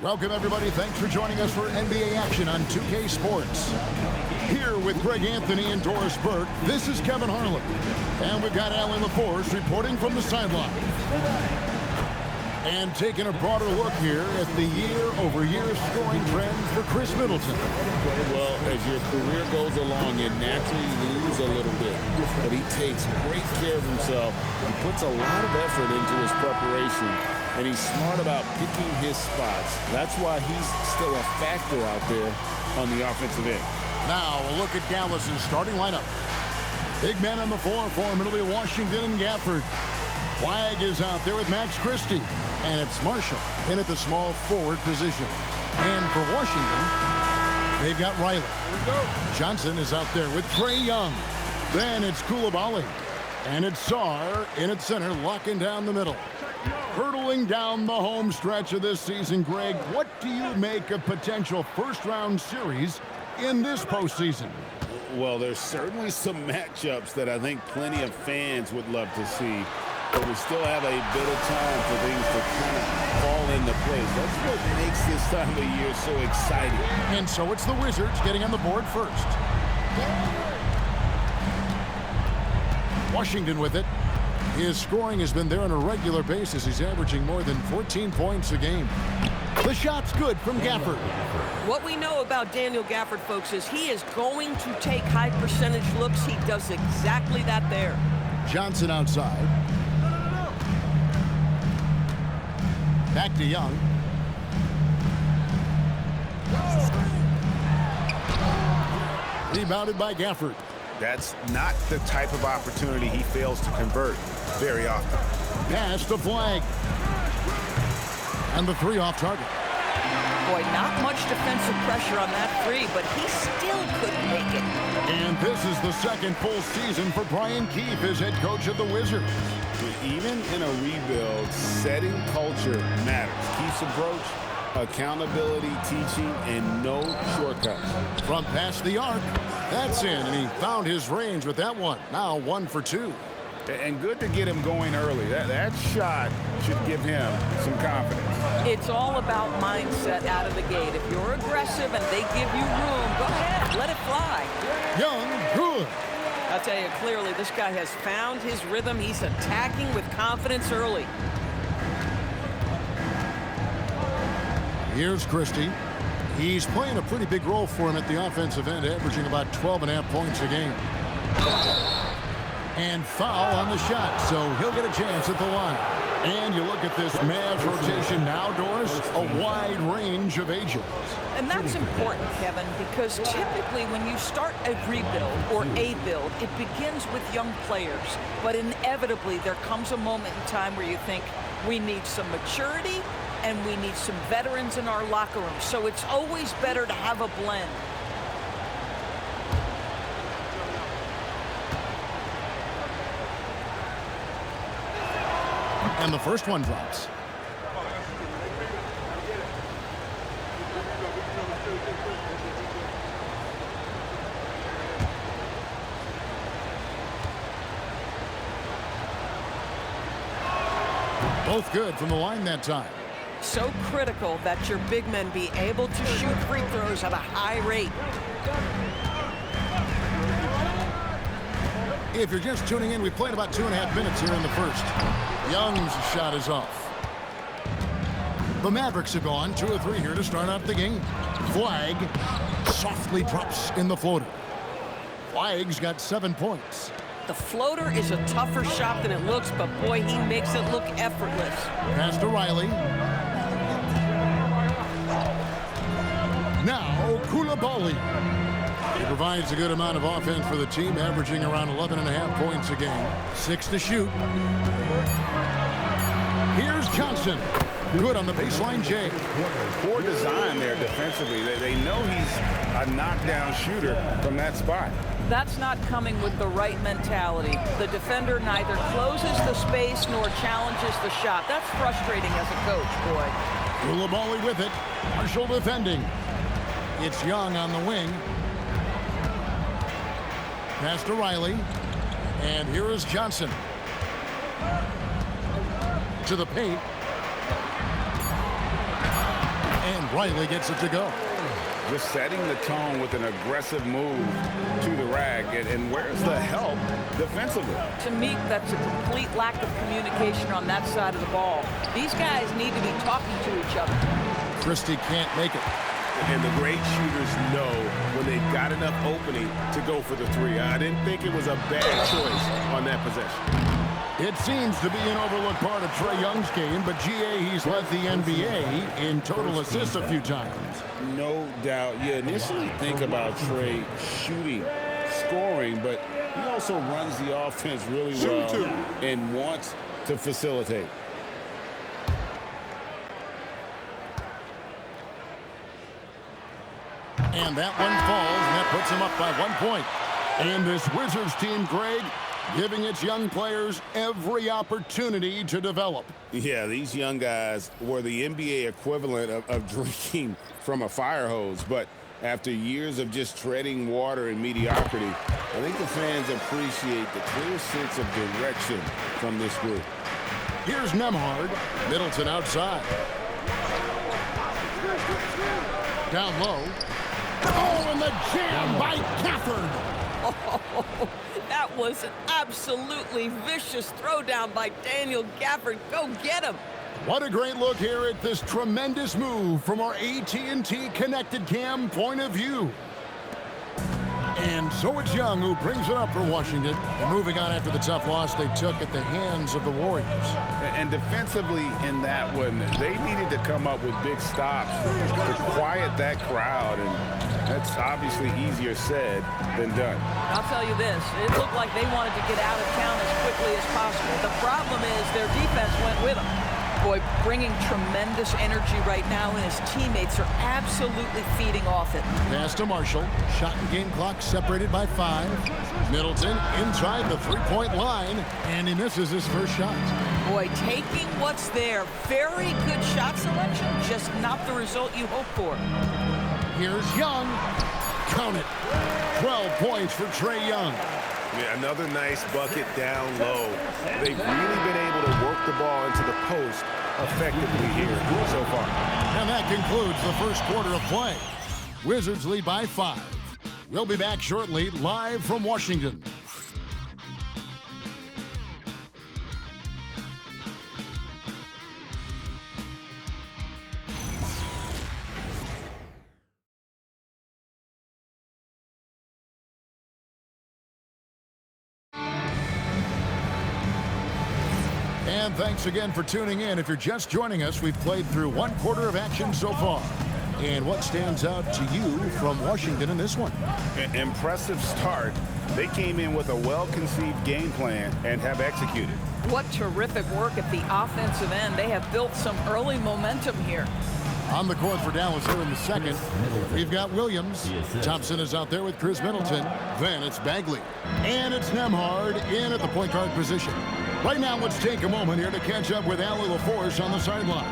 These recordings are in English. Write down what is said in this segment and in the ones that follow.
Welcome, everybody. Thanks for joining us for NBA action on 2K Sports. Here with Greg Anthony and Doris Burke, this is Kevin Harlan. And we've got Alan LaForce reporting from the sideline. And taking a broader look here at the year-over-year scoring trend for Chris Middleton. Well, as your career goes along, you naturally lose a little bit. But he takes great care of himself. He puts a lot of effort into his preparation. And he's smart about picking his spots. That's why he's still a factor out there on the offensive end. Now, a look at Dallas's starting lineup. Big men on the floor for him. It'll be Washington and Gafford. Flag is out there with Max Christie. And it's Marshall in at the small forward position. And for Washington, they've got Riley. Johnson is out there with Trae Young. Then it's Koulibaly. And it's Sarr in at center, locking down the middle. Hurtling down the home stretch of this season, Greg, what do you make of potential first-round series in this postseason? Well, there's certainly some matchups that I think plenty of fans would love to see. But we still have a bit of time for things to kind of fall into place. That's what makes this time of year so exciting. And so it's the Wizards getting on the board first. Washington with it. His scoring has been there on a regular basis. He's averaging more than 14 points a game. The shot's good from Gafford. What we know about Daniel Gafford, folks, is he is going to take high percentage looks. He does exactly that there. Johnson outside. Back to Young. Rebounded by Gafford. That's not the type of opportunity he fails to convert very often. Pass the flag. And the three off target. Boy, not much defensive pressure on that three, but he still couldn't make it. And this is the second full season for Brian Keefe as head coach of the Wizards. Even in a rebuild, setting culture matters. Keefe's approach, accountability, teaching, and no shortcuts. From past the arc, that's in, and he found his range with that one. Now 1 for 2. And good to get him going early. That shot should give him some confidence. It's all about mindset out of the gate. If you're aggressive and they give you room, go ahead, let it fly. Young, good. I'll tell you clearly, this guy has found his rhythm. He's attacking with confidence early. Here's Christie. He's playing a pretty big role for him at the offensive end, averaging about 12.5 points a game. And foul on the shot, so he'll get a chance at the line. And you look at this Mavs rotation now, Doris, a wide range of ages. And that's important, Kevin, because typically when you start a rebuild or a build, it begins with young players. But inevitably, there comes a moment in time where you think, we need some maturity and we need some veterans in our locker room. So it's always better to have a blend. And the first one drops. Both good from the line that time. So critical that your big men be able to shoot free throws at a high rate. If you're just tuning in, we played about 2.5 minutes here in the first. Young's shot is off. The Mavericks have gone 2 of 3 here to start out the game. Flag softly drops in the floater. Flag's got 7 points. The floater is a tougher shot than it looks, but boy, he makes it look effortless. Pass to Riley. Now, Koulibaly. He provides a good amount of offense for the team, averaging around 11.5 points a game. 6 to shoot. Here's Johnson. Good on the baseline, Jay. Poor design there defensively. They know he's a knockdown shooter from that spot. That's not coming with the right mentality. The defender neither closes the space nor challenges the shot. That's frustrating as a coach, boy. Koulibaly with it. Marshall defending. It's Young on the wing. Pass to Riley. And here is Johnson. To the paint. And Riley gets it to go. Just setting the tone with an aggressive move to the rack. And where's the help defensively? To me, that's a complete lack of communication on that side of the ball. These guys need to be talking to each other. Christie can't make it. And the great shooters know when they've got enough opening to go for the three. I didn't think it was a bad choice on that possession. It seems to be an overlooked part of Trae Young's game, but GA, he's led the NBA in total assists a few times. No doubt. You initially think about Trae shooting, scoring, but he also runs the offense really well and wants to facilitate. And that one falls, and that puts him up by 1 point. And this Wizards team, Greg, giving its young players every opportunity to develop. Yeah, these young guys were the NBA equivalent of drinking from a fire hose. But after years of just treading water and mediocrity, I think the fans appreciate the clear sense of direction from this group. Here's Nembhard. Middleton outside. Down low. Oh, and the jam by Gafford. Oh, that was an absolutely vicious throwdown by Daniel Gafford. Go get him. What a great look here at this tremendous move from our AT&T Connected Cam point of view. And so it's Young who brings it up for Washington. And moving on after the tough loss they took at the hands of the Warriors. And defensively in that one, they needed to come up with big stops to quiet that crowd. And that's obviously easier said than done. I'll tell you this, it looked like they wanted to get out of town as quickly as possible. The problem is their defense went with them. Boy, bringing tremendous energy right now, and his teammates are absolutely feeding off it. Pass to Marshall. Shot and game clock separated by 5. Middleton inside the three-point line, and he misses his first shot. Boy, taking what's there. Very good shot selection, just not the result you hope for. Here's Young. Count it. 12 points for Trae Young. Yeah, another nice bucket down low. They've really been able to work the ball into the post effectively here so far. And that concludes the first quarter of play. Wizards lead by 5. We'll be back shortly, live from Washington. And thanks again for tuning in. If you're just joining us, we've played through 1 quarter of action so far. And what stands out to you from Washington in this one? An impressive start. They came in with a well-conceived game plan and have executed. What terrific work at the offensive end. They have built some early momentum here. On the court for Dallas here in the second, we've got Williams. Thompson is out there with Chris Middleton. Then it's Bagley. And it's Nembhard in at the point guard position. Right now, let's take a moment here to catch up with Allie LaForce on the sidelines.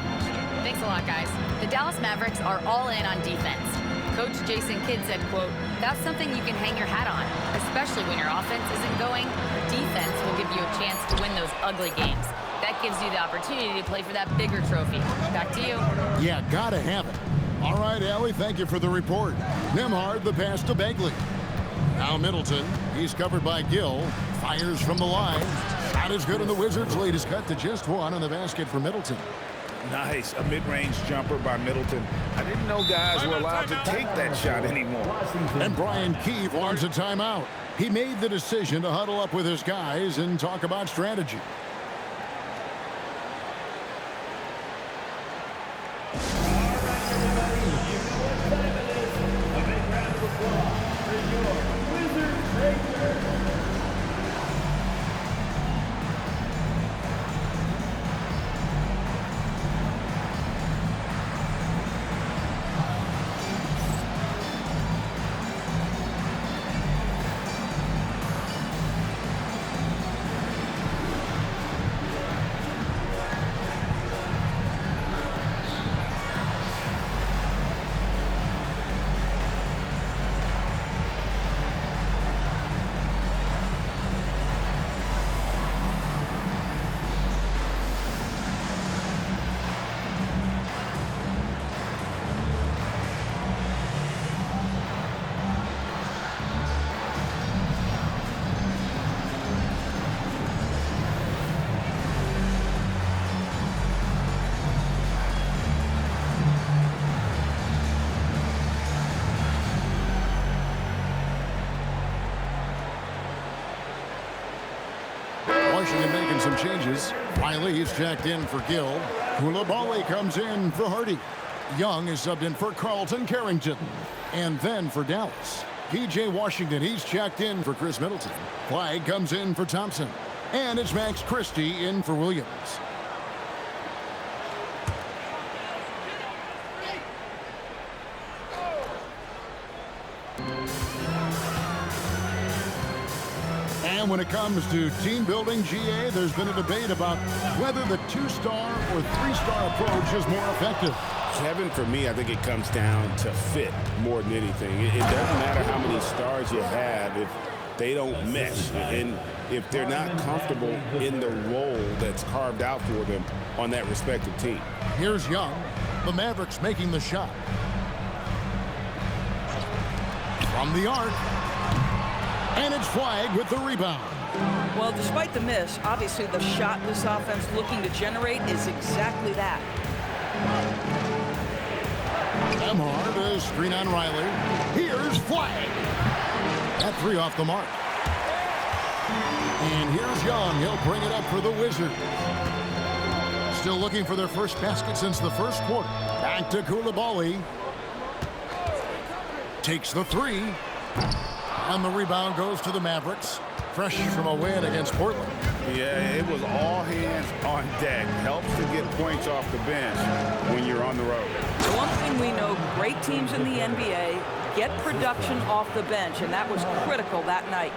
Thanks a lot, guys. The Dallas Mavericks are all in on defense. Coach Jason Kidd said, quote, "That's something you can hang your hat on, especially when your offense isn't going. Defense will give you a chance to win those ugly games. That gives you the opportunity to play for that bigger trophy." Back to you. Yeah, gotta have it. All right, Allie, thank you for the report. Nembhard, the pass to Bagley. Now Middleton, he's covered by Gill. Fires from the line. Not as good, and the Wizards' lead is cut to just 1 on the basket for Middleton. Nice, a mid-range jumper by Middleton. I didn't know guys were allowed to take that shot anymore. And Brian Keefe wants a timeout. He made the decision to huddle up with his guys and talk about strategy. Washington making some changes. Riley's checked in for Gill. Koulibaly comes in for Hardy. Young is subbed in for Carlton Carrington. And then for Dallas, P.J. Washington, he's checked in for Chris Middleton. Flagg comes in for Thompson. And it's Max Christie in for Williams. And when it comes to team building, GA, there's been a debate about whether the 2-star or 3-star approach is more effective. Kevin, for me, I think it comes down to fit more than anything. It doesn't matter how many stars you have if they don't mesh and if they're not comfortable in the role that's carved out for them on that respective team. Here's Young. The Mavericks making the shot. From the arc. And it's Flagg with the rebound. Well, despite the miss, obviously the shot this offense looking to generate is exactly that. Emhart to screen on Riley. Here's Flagg. That 3 off the mark. And here's Young. He'll bring it up for the Wizards. Still looking for their first basket since the first quarter. Back to Koulibaly. Takes the 3. And the rebound goes to the Mavericks. Fresh from a win against Portland. Yeah, it was all hands on deck. Helps to get points off the bench when you're on the road. The one thing we know, great teams in the NBA get production off the bench, and that was critical that night.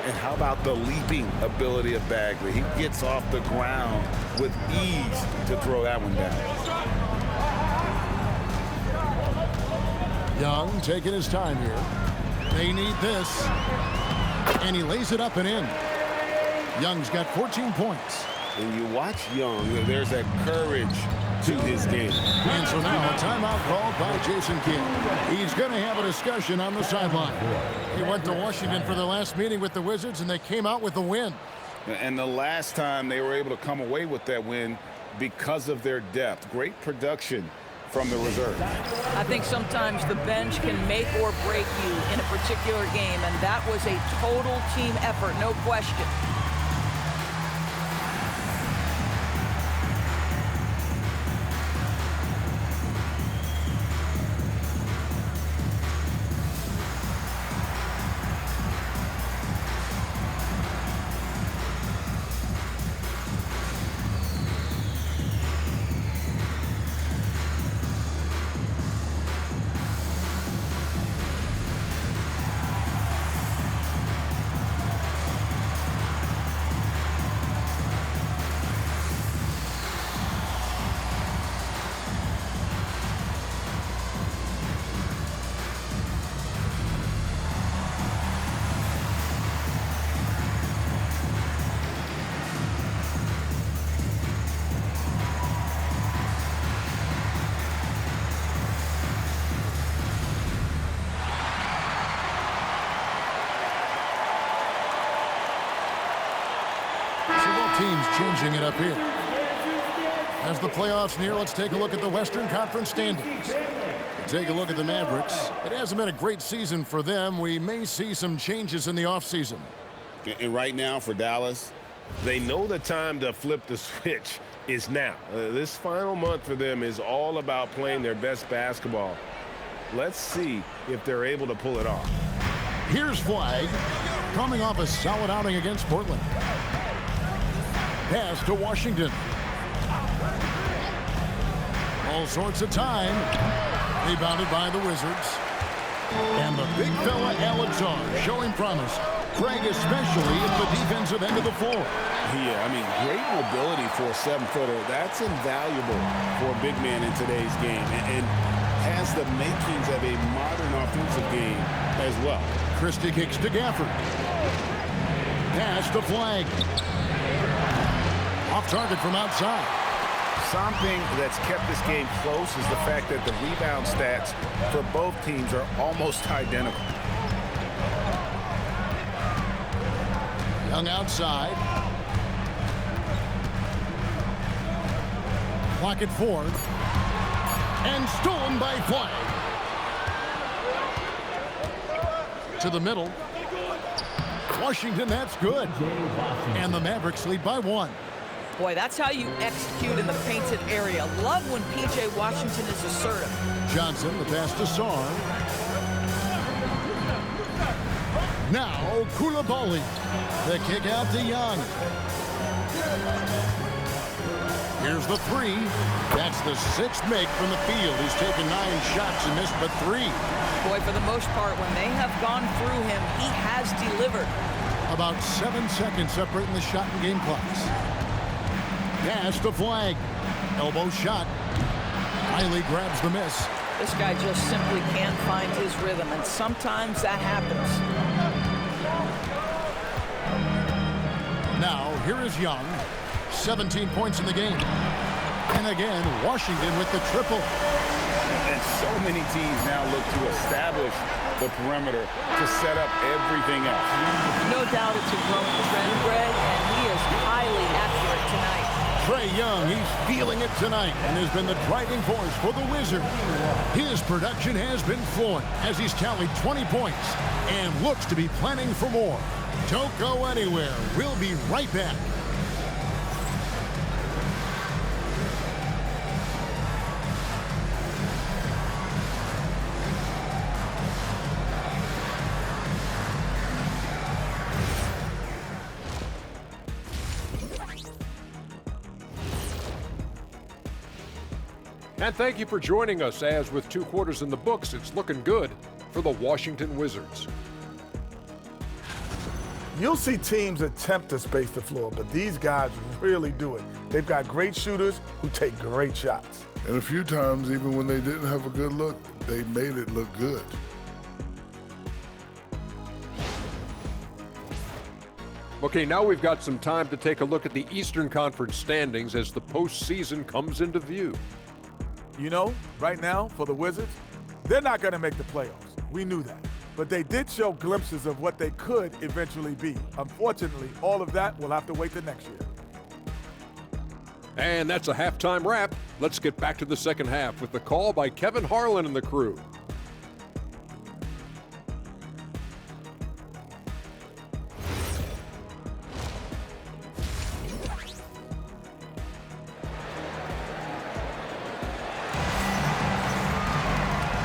And how about the leaping ability of Bagley? He gets off the ground with ease to throw that one down. Young taking his time here. They need this. And he lays it up and in. Young's got 14 points. When you watch Young, there's that courage to his game. And so now a timeout called by Jason Kidd. He's going to have a discussion on the sideline. He went to Washington for their last meeting with the Wizards, and they came out with the win. And the last time they were able to come away with that win because of their depth. Great production from the reserve. I think sometimes the bench can make or break you in a particular game, and that was a total team effort, no question. Teams changing it up here. As the playoffs near, let's take a look at the Western Conference standings. Take a look at the Mavericks. It hasn't been a great season for them. We may see some changes in the offseason. And right now for Dallas, they know the time to flip the switch is now. This final month for them is all about playing their best basketball. Let's see if they're able to pull it off. Here's Flagg, coming off a solid outing against Portland. Pass to Washington. All sorts of time. Rebounded by the Wizards. And the big fella Alexar showing promise. Craig especially at the defensive end of the floor. Yeah, I mean, great mobility for a 7-footer. That's invaluable for a big man in today's game. And has the makings of a modern offensive game as well. Christie kicks to Gafford. Pass to Flagg. Off target from outside. Something that's kept this game close is the fact that the rebound stats for both teams are almost identical. Young outside. Clock at 4. And stolen by Flagg. To the middle. Washington, that's good. And the Mavericks lead by 1. Boy, that's how you execute in the painted area. Love when P.J. Washington is assertive. Johnson, the pass to Sarr. Now, Koulibaly. The kick out to Young. Here's the 3. That's the 6th make from the field. He's taken 9 shots and missed but 3. Boy, for the most part, when they have gone through him, he has delivered. About 7 seconds separating the shot and game clocks. Pass to Flag. Elbow shot. Riley grabs the miss. This guy just simply can't find his rhythm, and sometimes that happens. Now, here is Young. 17 points in the game. And again, Washington with the triple. And so many teams now look to establish the perimeter to set up everything else. No doubt it's a growing trend, Greg, and he is highly accurate tonight. Trae Young, he's feeling it tonight and has been the driving force for the Wizards. His production has been flowing as he's tallied 20 points and looks to be planning for more. Don't go anywhere. We'll be right back. And thank you for joining us, as with 2 quarters in the books, it's looking good for the Washington Wizards. You'll see teams attempt to space the floor, but these guys really do it. They've got great shooters who take great shots. And a few times, even when they didn't have a good look, they made it look good. Okay, now we've got some time to take a look at the Eastern Conference standings as the postseason comes into view. You know, right now, for the Wizards, they're not going to make the playoffs. We knew that. But they did show glimpses of what they could eventually be. Unfortunately, all of that will have to wait till next year. And that's a halftime wrap. Let's get back to the second half with the call by Kevin Harlan and the crew.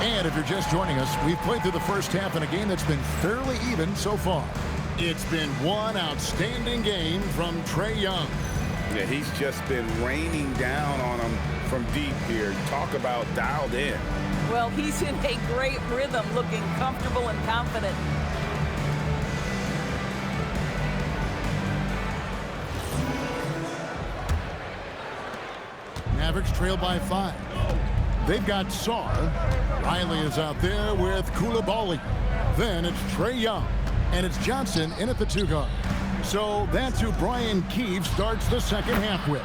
And if you're just joining us, we've played through the first half in a game that's been fairly even so far. It's been one outstanding game from Trae Young. Yeah, he's just been raining down on them from deep here. Talk about dialed in. Well, he's in a great rhythm, looking comfortable and confident. Mavericks trail by 5. They've got Sarr. Riley is out there with Koulibaly. Then it's Trae Young. And it's Johnson in at the 2 guard. So that's who Brian Keefe starts the second half with.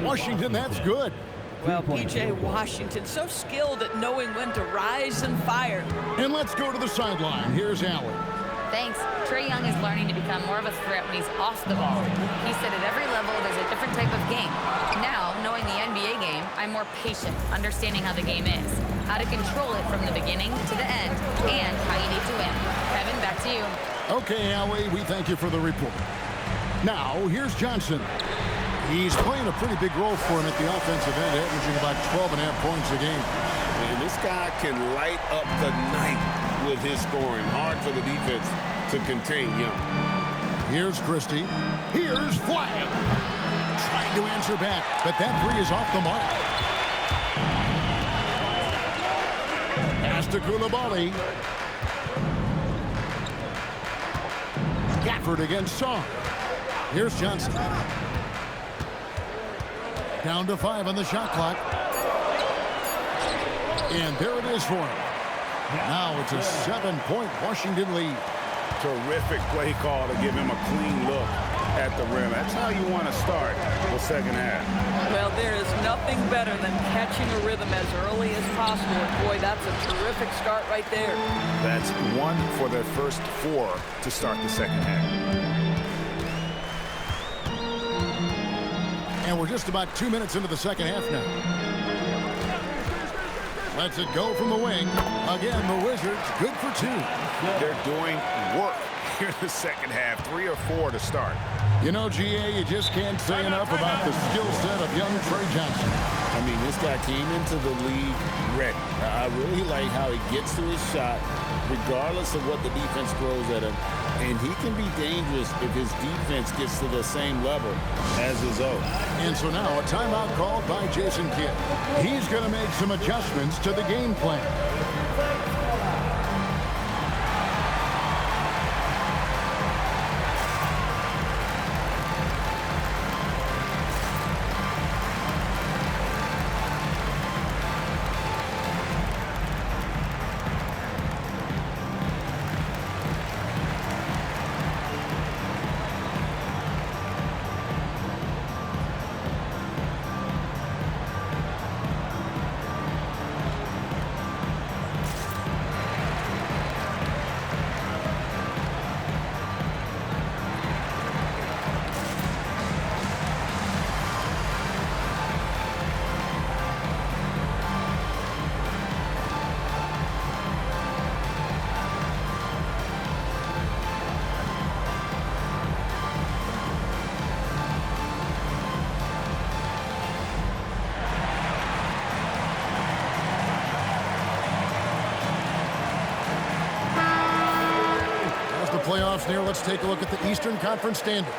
Washington, that's good. Well, P.J. Washington, so skilled at knowing when to rise and fire. And let's go to the sideline. Here's Allen. Thanks. Trae Young is learning to become more of a threat when he's off the ball. He said at every level there's a different type of game. Now, knowing the NBA game, I'm more patient, understanding how the game is, how to control it from the beginning to the end, and how you need to win. Kevin, back to you. Okay, Allie, we thank you for the report. Now, here's Johnson. He's playing a pretty big role for him at the offensive end, averaging about 12.5 points a game. And this guy can light up the night with his scoring. Hard for the defense to contain Young. Here's Christie. Here's Flag. Trying to answer back, but that 3 is off the mark. Pass to Koulibaly. Gafford against Sarr. Here's Johnson. Down to 5 on the shot clock. And there it is for him. Now it's a 7-point Washington lead. Terrific play call to give him a clean look at the rim. That's how you want to start the second half. Well, there is nothing better than catching a rhythm as early as possible. And boy, that's a terrific start right there. That's 1 for their first 4 to start the second half. And we're just about 2 minutes into the second half now. Lets it go from the wing. Again, the Wizards good for 2. They're doing work here in the second half, 3 or 4 to start. You know, GA, you just can't say enough about the skill set of young Trey Johnson. I mean, this guy came into the league ready. I really like how he gets to his shot, regardless of what the defense throws at him. And he can be dangerous if his defense gets to the same level as his own. And so now a timeout called by Jason Kidd. He's going to make some adjustments to the game plan. Playoffs near. Let's take a look at the Eastern Conference standings.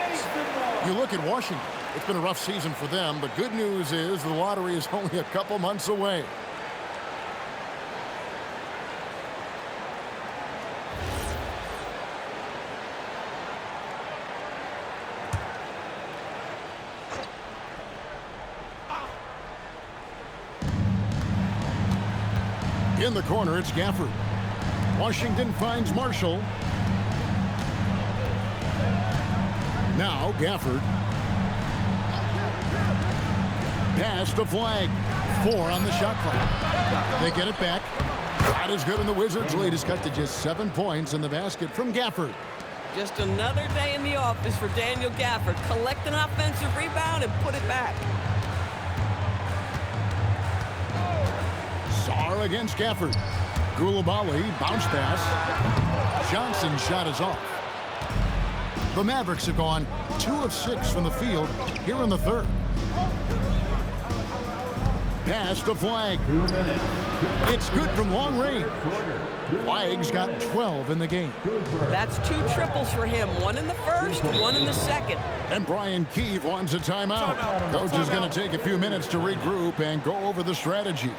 You look at Washington. It's been a rough season for them, but good news is the lottery is only a couple months away. In the corner, it's Gafford. Washington finds Marshall. Now Gafford. Pass to Flag. 4 on the shot clock. They get it back. That is good, and the Wizards' lead is cut to just 7 points in the basket from Gafford. Just another day in the office for Daniel Gafford. Collect an offensive rebound and put it back. Sarr against Gafford. Goulibaly, bounce pass. Johnson's shot is off. The Mavericks have gone 2 of 6 from the field here in the third. Pass to Flag. It's good from long range. Flag's got 12 in the game. That's 2 triples for him. 1 in the first, 1 in the second. And Brian Keefe wants a timeout. Coach is going to take a few minutes to regroup and go over the strategy.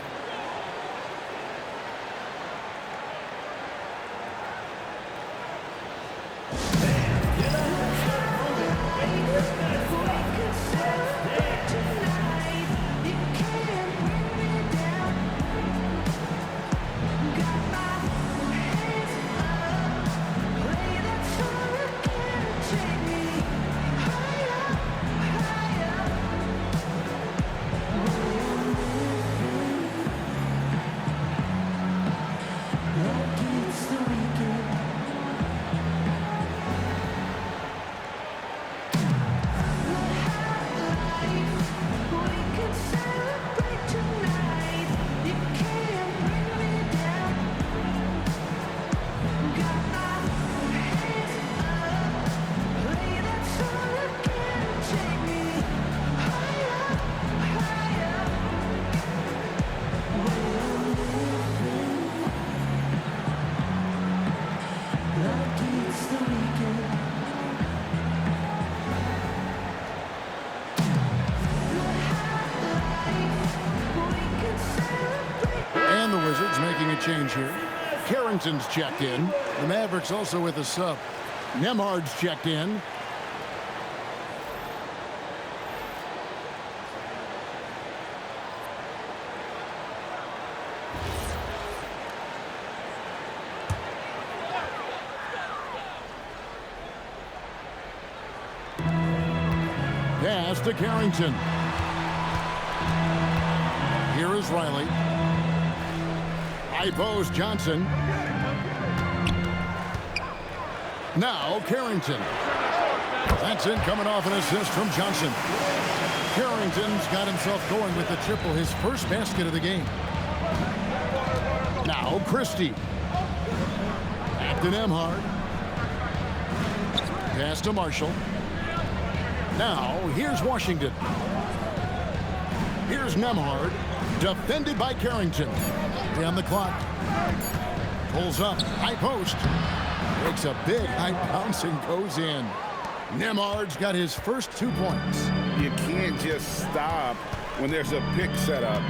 Change here. Carrington's checked in. The Mavericks also with a sub. Nemhard's checked in. Pass to Carrington. Here is Riley. High post, Johnson. Now Carrington. That's it, coming off an assist from Johnson. Carrington's got himself going with the triple, his first basket of the game. Now Christie. Back to Nemhard. Pass to Marshall. Now, here's Washington. Here's Nemhard, defended by Carrington. Down the clock. Pulls up, high post. Makes a big high bounce and goes in. Nemhard's got his first 2 points. You can't just stop when there's a pick set up.